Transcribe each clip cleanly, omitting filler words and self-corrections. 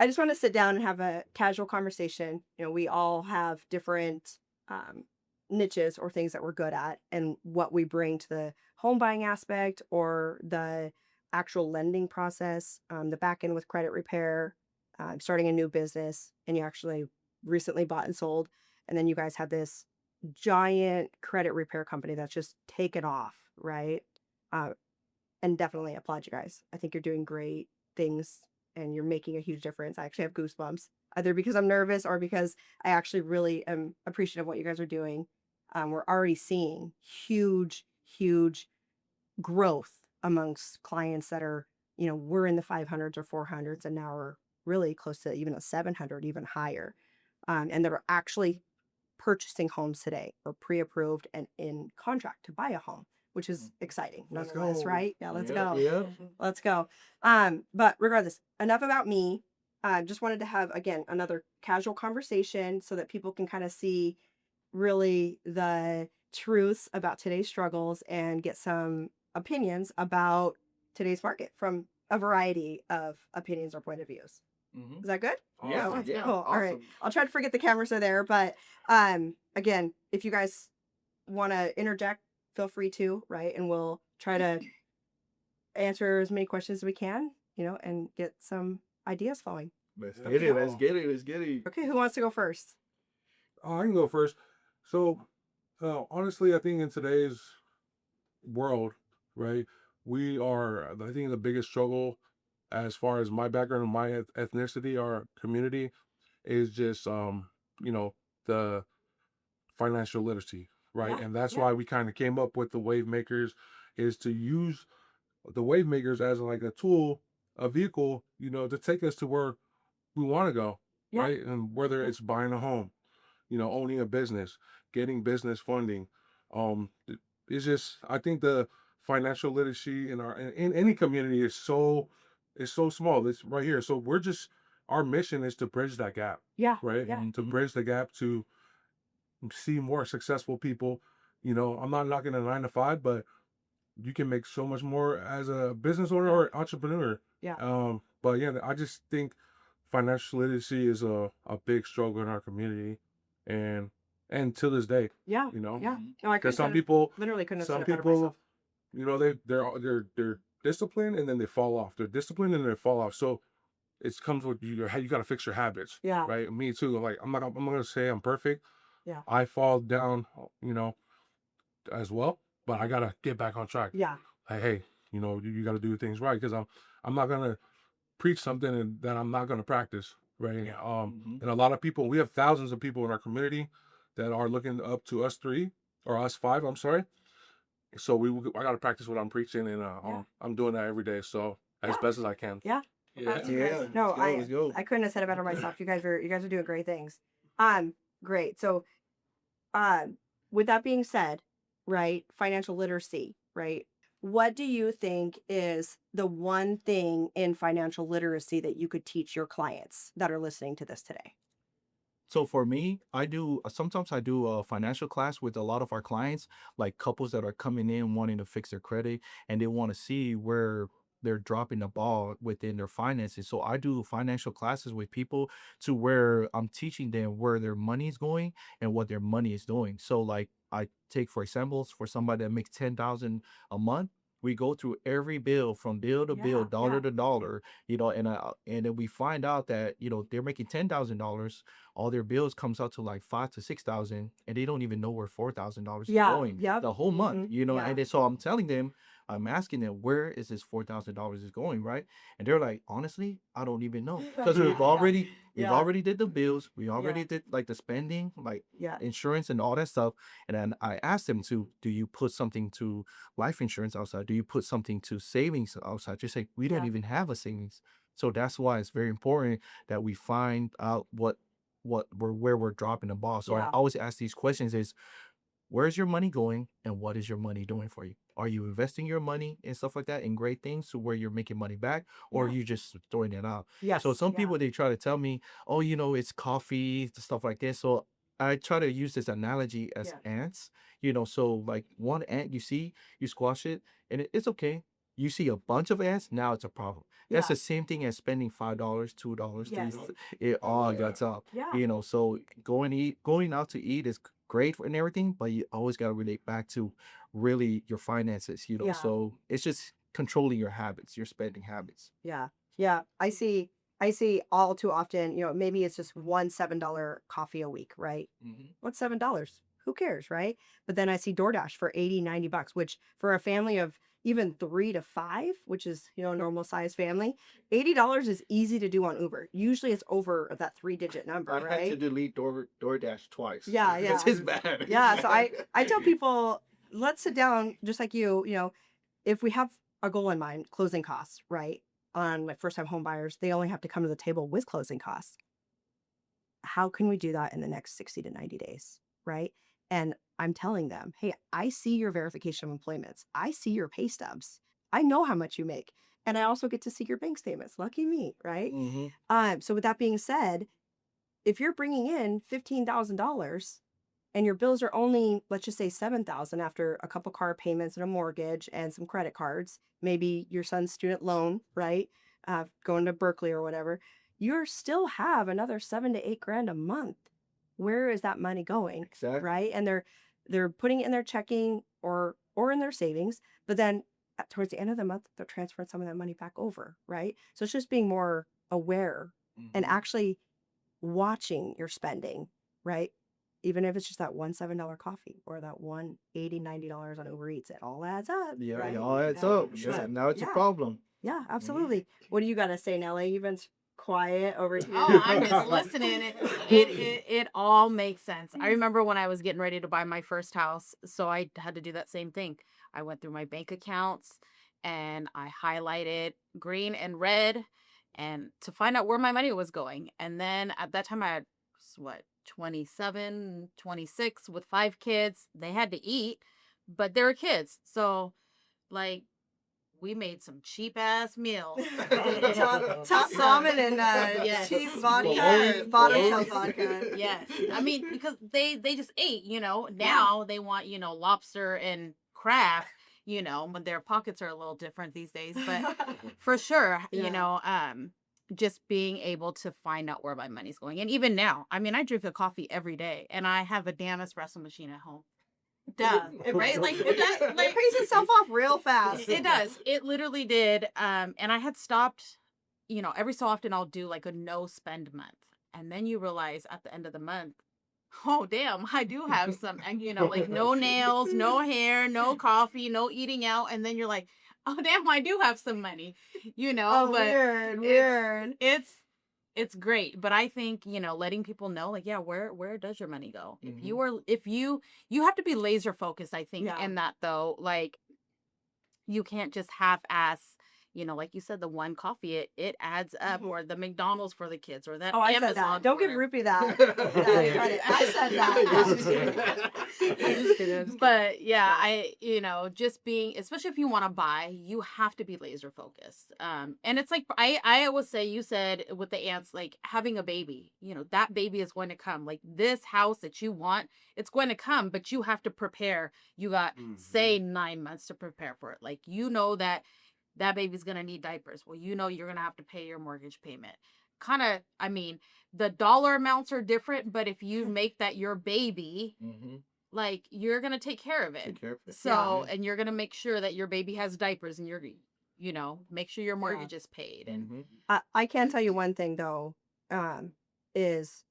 I just want to sit down and have a casual conversation. We all have different um, niches or things that we're good at and what we bring to the home buying aspect or the actual lending process, the back end with credit repair, starting a new business, and you actually recently bought and sold. And then you guys have this giant credit repair company that's just taken off, right? Uh, and definitely applaud you guys. I think you're doing great things and you're making a huge difference. I actually have goosebumps, either because I'm nervous or because I actually really am appreciative of what you guys are doing. We're already seeing huge growth amongst clients that are, we're in the 500s or 400s, and now we're really close to even a 700, even higher. And that are actually purchasing homes today or pre-approved and in contract to buy a home, which is exciting Let's nonetheless, go. right? Yeah, let's Yep, go. yep. Let's go. But regardless, enough about me. Just wanted to have again another casual conversation so that people can kind of see really the truths about today's struggles and get some opinions about today's market from a variety of opinions or point of views. Mm-hmm. Is that good? Yeah, Oh, yeah, cool. All right. awesome. I'll try to forget the cameras are there, but again, if you guys want to interject, feel free to, right? And we'll try to answer as many questions as we can, and get some ideas flowing. Let's Okay, get it. go. Let's get it. Let's get it. Okay, who wants to go first? I can go first. So, honestly, I think in today's world, right, we are, I think the biggest struggle as far as my background and my ethnicity, our community, is just, you know, the financial literacy, right? Yeah, And that's yeah, why we kind of came up with the wave makers, is to use the wave makers as like a tool, a vehicle, to take us to where we want to go, yeah, right? And whether yeah, it's buying a home, owning a business, getting business funding. It's just, I think the financial literacy in any community is so small. It's right here. So our mission is to bridge that gap, yeah, right? yeah, And to Mm-hmm. bridge the gap to see more successful people. I'm not knocking a 9 to 5, but you can make so much more as a business owner yeah, or entrepreneur. yeah, But yeah, I just think financial literacy is a big struggle in our community, and and to this day, yeah, you know, yeah. Mm-hmm. No, I because couldn't have literally couldn't have said some it better myself. people, they're disciplined and then they fall off. They're disciplined and they fall off. So it comes with you got to fix your habits, Yeah, right? Me too. Like I'm not gonna say I'm perfect. yeah, I fall down, as well, but I gotta get back on track. yeah, Like, hey, you got to do things right because I'm not gonna preach something that I'm not gonna practice, right? Yeah. Mm-hmm. And a lot of people, we have thousands of people in our community that are looking up to us three or us five. I'm sorry. So I gotta practice what I'm preaching, and yeah, I'm doing that every day. So as yeah, best as I can. yeah. Yeah. To you Yeah. guys. Let's No, go. I Let's go. I couldn't have said it better myself. You guys are doing great things. Um, Great. So, um, with that being said, right, financial literacy, right? What do you think is the one thing in financial literacy that you could teach your clients that are listening to this today? So for me, I do sometimes I do a financial class with a lot of our clients, like couples that are coming in wanting to fix their credit and they want to see where they're dropping the ball within their finances. So I do financial classes with people to where I'm teaching them where their money is going and what their money is doing. So like I take for examples for somebody that makes 10,000 a month. We go through every bill from bill to bill, Yeah, dollar yeah, to dollar, and then we find out that they're making $10,000, all their bills comes out to like 5 to 6 thousand, and they don't even know where $4,000 is yeah, going yep, the whole month. yeah, And then so I'm telling them, I'm asking them, where is this $4,000 is going, right? And they're like, honestly, I don't even know, because we've yeah, already we've yeah, already did the bills, we yeah, already did like the spending, like yeah, insurance and all that stuff. And then I asked them to, do you put something to life insurance outside? Do you put something to savings outside? Just say we don't yeah, even have a savings. So that's why it's very important that we find out where we're dropping the ball. So I yeah, always ask these questions: is where's your money going, and what is your money doing for you? Are you investing your money and stuff like that in great things to where you're making money back, or are yeah, you just throwing it out? So yes, some yeah, people, they try to tell me, oh, it's coffee, stuff like this. So I try to use this analogy as yeah, ants. So like one ant, you see, you squash it, and it's okay. You see a bunch of ads, now it's a problem. That's Yeah. the same thing as spending $5, $2, Yes. it all Yeah. gets up. Yeah. You know, so going out to eat is great and everything, but you always got to relate back to really your finances, you know. Yeah. So it's just controlling your habits, your spending habits. Yeah. Yeah. I see all too often, maybe it's just one $7 coffee a week, right? Hmm. What's $7? Who cares, right? But then I see DoorDash for 80, $90, which for a family of even 3 to 5, which is, normal size family, $80 is easy to do on Uber. Usually it's over that 3-digit number, I had to right? delete DoorDash twice Yeah, because yeah. it's bad. Yeah. So I tell people, let's sit down just like if we have a goal in mind, closing costs, right? On like first time home buyers, they only have to come to the table with closing costs. How can we do that in the next 60 to 90 days? Right. And I'm telling them, hey, I see your verification of employments. I see your pay stubs. I know how much you make. And I also get to see your bank statements. Lucky me. Right. Hmm. So with that being said, if you're bringing in $15,000 and your bills are only, let's just say 7,000 after a couple car payments and a mortgage and some credit cards, maybe your son's student loan, right? Going to Berkeley or whatever, you still have another 7 to 8 grand a month. Where is that money going? Exactly. Right? And they're putting it in their checking or in their savings, but then towards the end of the month, they're transferring some of that money back over, right? So it's just being more aware and Hmm. actually watching your spending, right? Even if it's just that one $7 coffee or that one 80, $90 on Uber Eats, it all adds up, Yeah, it right? all adds Yeah, up. sure. Now it's a Yeah, problem. yeah, Mhm. absolutely. What do you got to say, Nellie? You've been quiet over here. Oh, I'm just listening. It all makes sense. I remember when I was getting ready to buy my first house, so I had to do that same thing. I went through my bank accounts and I highlighted green and red and to find out where my money was going. And then at that time I had what, 27, 26 with 5 kids. They had to eat, but they were kids. So like we made some cheap ass meals. Top ramen and Yes. cheap But vodka, only, or bottom Yes. shelf vodka. Yes. I mean, because they just ate, Now they want, lobster and crab, when their pockets are a little different these days. But for sure, just being able to find out where my money's going. And even now, I mean, I drink a coffee every day and I have a damn espresso machine at home. Duh. Right? Like it does, It like pays itself off real fast. it does. It literally did. And I had stopped, every so often I'll do like a no spend month. And then you realize at the end of the month, oh damn, I do have some, and like no nails, no hair, no coffee, no eating out. And then you're like, oh damn, I do have some money, Oh, but weird. it's great. But I think, letting people know, like, yeah, where does your money go? Mhm. If you have to be laser focused, I think, Yeah. in that though, like you can't just half ass, like you said, the one coffee, it adds up, Mhm. or the McDonald's for the kids, or that Oh, I said Amazon that. Don't give order. Rupi that credit. I said that. I'm just kidding. But yeah, just being, especially if you want to buy, you have to be laser focused. And it's like I always say, you said with the ants, like having a baby, that baby is going to come. Like this house that you want, it's going to come, but you have to prepare. You got say 9 months to prepare for it. Like that baby's gonna need diapers. Well, you're gonna have to pay your mortgage payment. Kind of, I mean, the dollar amounts are different, but if you make that your baby, Mhm. like you're gonna take care of it. Take care of it. So, and you're gonna make sure that your baby has diapers, and make sure your Yeah. mortgage is paid. And Mhm. I can tell you one thing though, is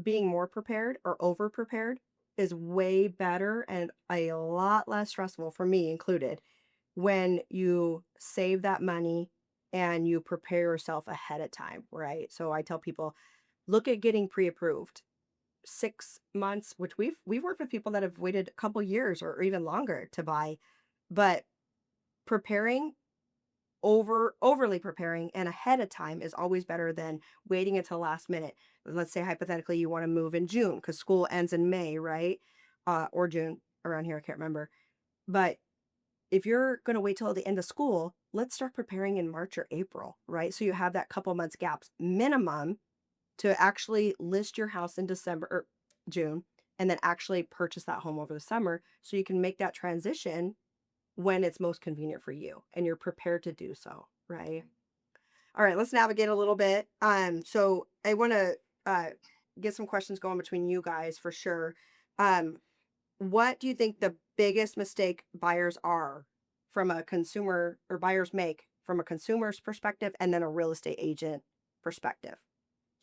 being more prepared or over prepared is way better and a lot less stressful for me included when you save that money and you prepare yourself ahead of time, right? So I tell people, look at getting pre-approved. 6 months, which we've worked with people that have waited a couple years or even longer to buy, but preparing overly preparing and ahead of time is always better than waiting until last minute. Let's say hypothetically you want to move in June because school ends in May, right? Or June around here, I can't remember. But if you're going to wait till the end of school, let's start preparing in March or April, right? So you have that couple months gaps minimum to actually list your house in December or June and then actually purchase that home over the summer so you can make that transition when it's most convenient for you and you're prepared to do so, right? All right, let's navigate a little bit. So I want to get some questions going between you guys for sure. Um, what do you think the biggest mistake buyers are from a consumer or buyers make from a consumer's perspective and then a real estate agent perspective?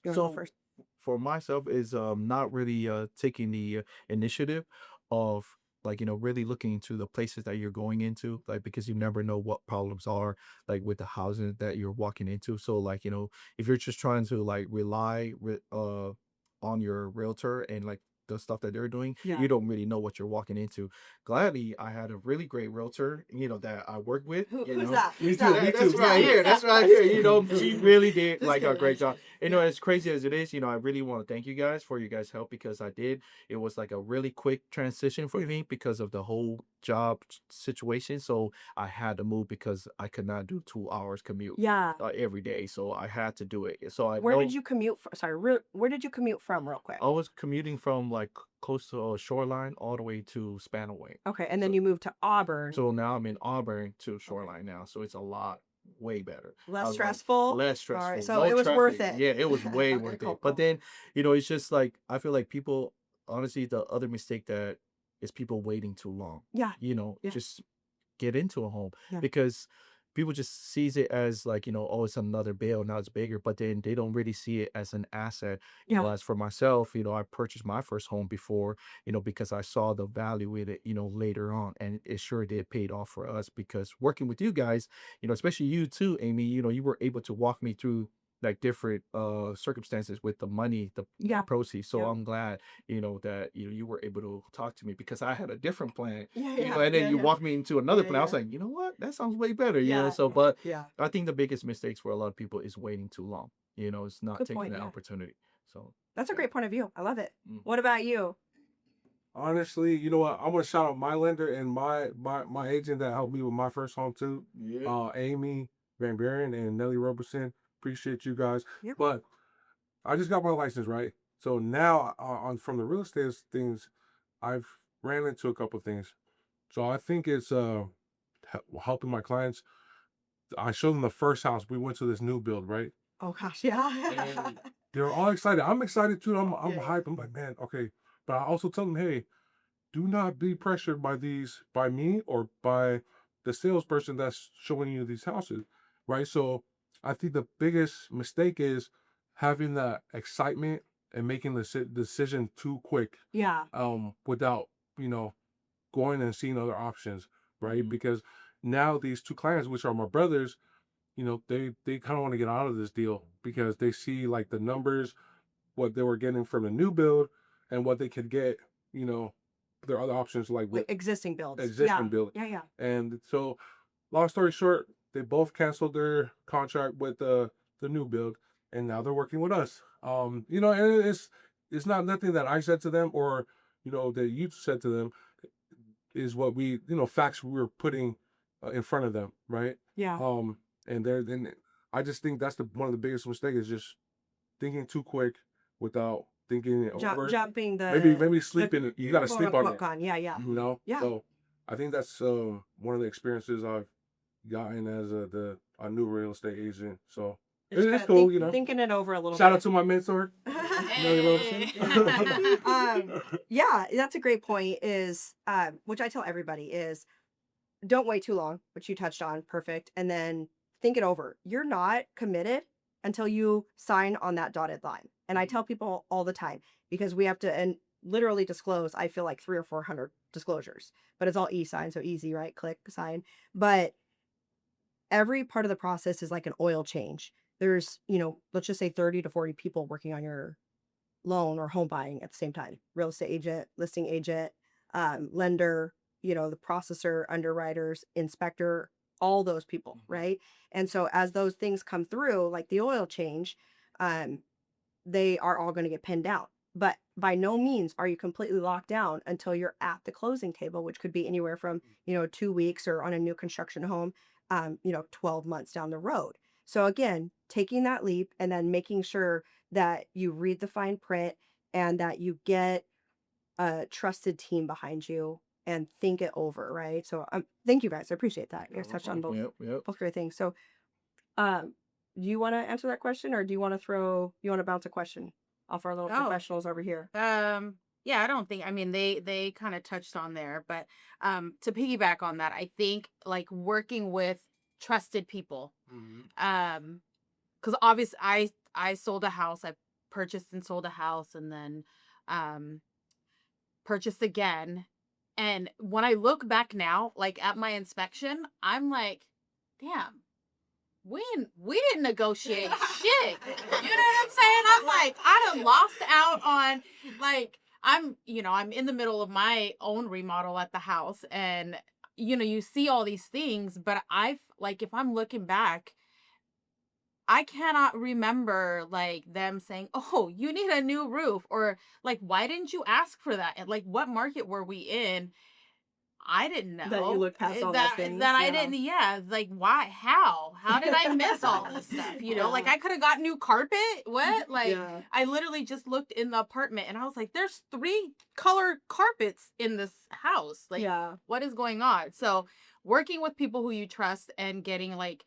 You want to go So first? for myself is not really taking the initiative of like really looking into the places that you're going into, like because you never know what problems are like with the housing that you're walking into. So like if you're just trying to like on your realtor and like the stuff that they're doing, Yeah. you don't really know what you're walking into. Gladly, I had a really great realtor, that I work with. Who's that? Me Who's too. that? Me That's too. right here. That's right here. She really did Just like a kidding. great job. Yeah. As crazy as it is, I really want to thank you guys for your guys' help because I did. It was like a really quick transition for me because of the whole job situation. So I had to move because I could not do 2 hours commute Yeah. every day. So I had to do it. So I Where know did you commute from? Sorry, where did you commute from, real quick? I was commuting from like close to Shoreline all the way to Spanaway. Okay, and then So you moved to Auburn. so now I'm in Auburn to Shoreline now. So it's a lot way better. I Less was like, stressful. less All stressful. right, so No it was worth traffic. it. Yeah, it was way Okay, worth cool, it. But cool. then, it's just like I feel like people honestly the other mistake that is people waiting too long. Yeah, yeah, Just get into a home yeah, because people just sees it as like oh, it's another bill, now it's bigger, but then they don't really see it as an asset. yeah, As for myself, I purchased my first home before, because I saw the value in it, later on, and it sure did paid off for us because working with you guys, especially you too, Amy, you were able to walk me through like different circumstances with the money, the yeah, proceeds. So yeah, I'm glad that you were able to talk to me because I had a different plan, yeah, and then yeah, you yeah, walked me into another yeah, plan. I was yeah, like, you know what, that sounds way better, yeah, so but yeah. I think the biggest mistakes for a lot of people is waiting too long, it's not Good taking point. the Yeah, opportunity. So that's a yeah. great point of view. I love it. Mm. What about you? Honestly, you know what? I'm gonna shout out my lender and my agent that helped me with my first home too. Yeah. Amy Van Buren and Nelly Roberson. Appreciate you guys. Yep. But I just got my license, right? So now on from the real estate things, I've ran into a couple things. So I think it's helping my clients. I showed them the first house. We went to this new build, right? Oh gosh, yeah. And they were all excited. I'm excited too. I'm Yeah. hyped. I'm like, man, okay. But I also tell them, hey, do not be pressured by me or by the salesperson that's showing you these houses, right? So I think the biggest mistake is having that excitement and making the decision too quick, Yeah, without you know going and seeing other options, right? Mhm. Because now these two clients, which are my brothers, they kind of want to get out of this deal because they see like the numbers, what they were getting from the new build, and what they could get, you know, their other options like with existing builds. existing Yeah, build. yeah, yeah. And so, long story short, they both canceled their contract with the new build, and now they're working with us. And it's not nothing that I said to them or that you said to them. Is what facts we were putting in front of them, right? Yeah. And then I just think that's the one of the biggest mistakes is just thinking too quick without thinking it over. Jumping Maybe sleeping. You got to quote sleep on unquote it. gone. Yeah, yeah, yeah. So I think that's one of the experiences I've gotten as a new real estate agent. So Just it's kinda cool. thinking it over a little Shout bit. out to my mentor. Yeah, that's a great point. Is which I tell everybody is don't wait too long, which you touched on, perfect, and then think it over. You're not committed until you sign on that dotted line. And I tell people all the time because we have to and literally disclose. I feel like 300 or 400 disclosures, but it's all e-sign, so easy, right? Click sign. But every part of the process is like an oil change. There's, let's just say 30 to 40 people working on your loan or home buying at the same time. Real estate agent, listing agent, lender, the processor, underwriters, inspector, all those people, right? And so as those things come through, like the oil change, um, they are all going to get pinned down. But by no means are you completely locked down until you're at the closing table, which could be anywhere from, 2 weeks or on a new construction home, 12 months down the road. So again, taking that leap and then making sure that you read the fine print and that you get a trusted team behind you and think it over, right? So thank you guys. I appreciate that. You guys no touched on problem. Yep. both great things. So do you want to answer that question, or do you want to bounce a question off our little Oh, professionals over here? yeah, I don't think, I mean, they kind of touched on there, but to piggyback on that, I think like working with trusted people, um, because obviously I sold a house, I purchased and sold a house, and then um purchased again. And when I look back now, like at my inspection, I'm like, damn, we didn't negotiate shit. You know what I'm saying? I'm like, I done lost out on, like, I'm in the middle of my own remodel at the house, and you see all these things, but I've like, if I'm looking back, I cannot remember like them saying, "Oh, you need a new roof," or like, "Why didn't you ask for that?" And like, what market were we in? I didn't That you know look past all those that things. I Yeah. didn't. Yeah, like, why? How did I miss all this stuff? Like, Yeah. I could have got new carpet. What? Like, Yeah. I literally just looked in the apartment and I was like, "There's 3 color carpets in this house. Like, Yeah. what is going on?" So, working with people who you trust and getting like,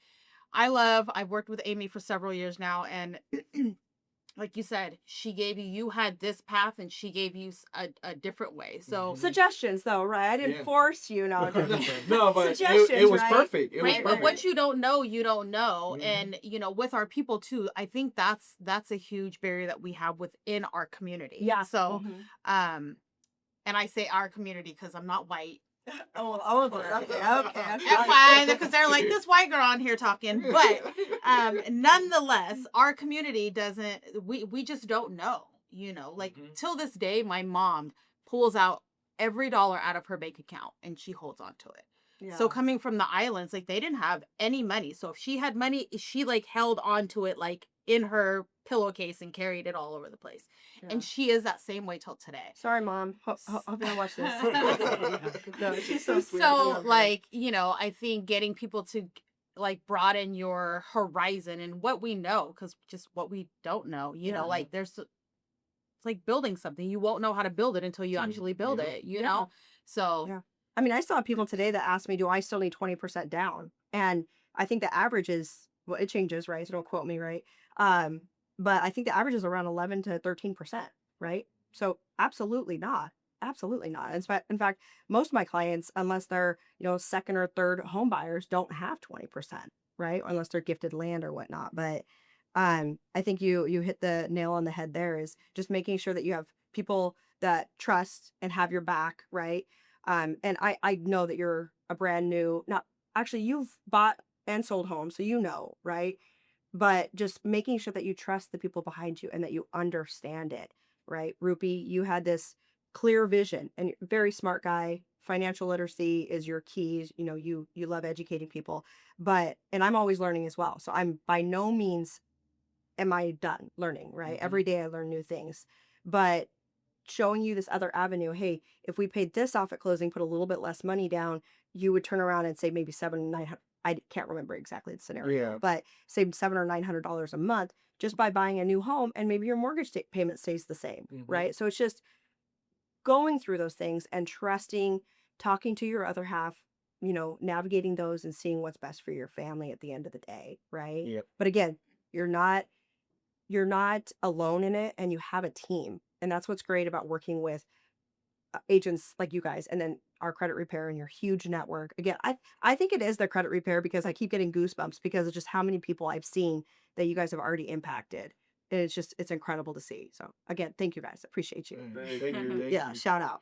I've worked with Amy for several years now, and like you said, you had this path and she gave you a different way. So, Suggestions, though, right? I didn't Yeah. force you. No, No, but suggestions, it was right? perfect. It was right, but perfect. what you don't know, you don't know. Mhm. And with our people too, I think that's a huge barrier that we have within our community. Yeah. So, Mhm. and I say our community because I'm not white. Oh, okay. That's why, because they're like, this white girl on here talking. But nonetheless, our community doesn't, we just don't know, like till this day, my mom pulls out every dollar out of her bank account and she holds on to it. So Yeah. coming from the islands, like they didn't have any money. So if she had money, she like held on to it like in her pillowcase and carried it all over the place. Yeah. And she is that same way till today. Sorry, Mom. Hope you don't watch this. No, she's so sweet. I So love her. like, I think getting people to like broaden your horizon and what we know, because just what we don't know, Yeah. like it's like building something. You won't know how to build it until you actually build it, Yeah. So Yeah. I mean, I saw people today that asked me, do I still need 20% down? And I think the average is, well, it changes, right? So don't quote me, right? Um, but I think the average is around 11 to 13%, right? So absolutely not. Absolutely not. In fact, most of my clients, unless they're, second or third home buyers, don't have 20%, right? Unless they're gifted land or whatnot. But I think you hit the nail on the head there, is just making sure that you have people that trust and have your back, right? And I know that you're a brand new, not actually, you've bought and sold homes, so right? But just making sure that you trust the people behind you and that you understand it, right? Rupi, you had this clear vision, and you're a very smart guy. Financial literacy is your keys. You love educating people, and I'm always learning as well. So I'm by no means am I done learning, right? Every day I learn new things. But showing you this other avenue, hey, if we paid this off at closing, put a little bit less money down, you would turn around and save maybe 700, 900. I can't remember exactly the scenario, Yeah. but save $700 or $900 a month just by buying a new home, and maybe your mortgage payment stays the same, right? So it's just going through those things and trusting, talking to your other half, navigating those and seeing what's best for your family at the end of the day, right? Yep. But again, you're not alone in it, and you have a team. And that's what's great about working with agents like you guys, and then our credit repair and your huge network. Again, I think it is the credit repair, because I keep getting goosebumps because of just how many people I've seen that you guys have already impacted. And it's incredible to see. So again, thank you guys. Appreciate you. Thank you. Yeah, shout out.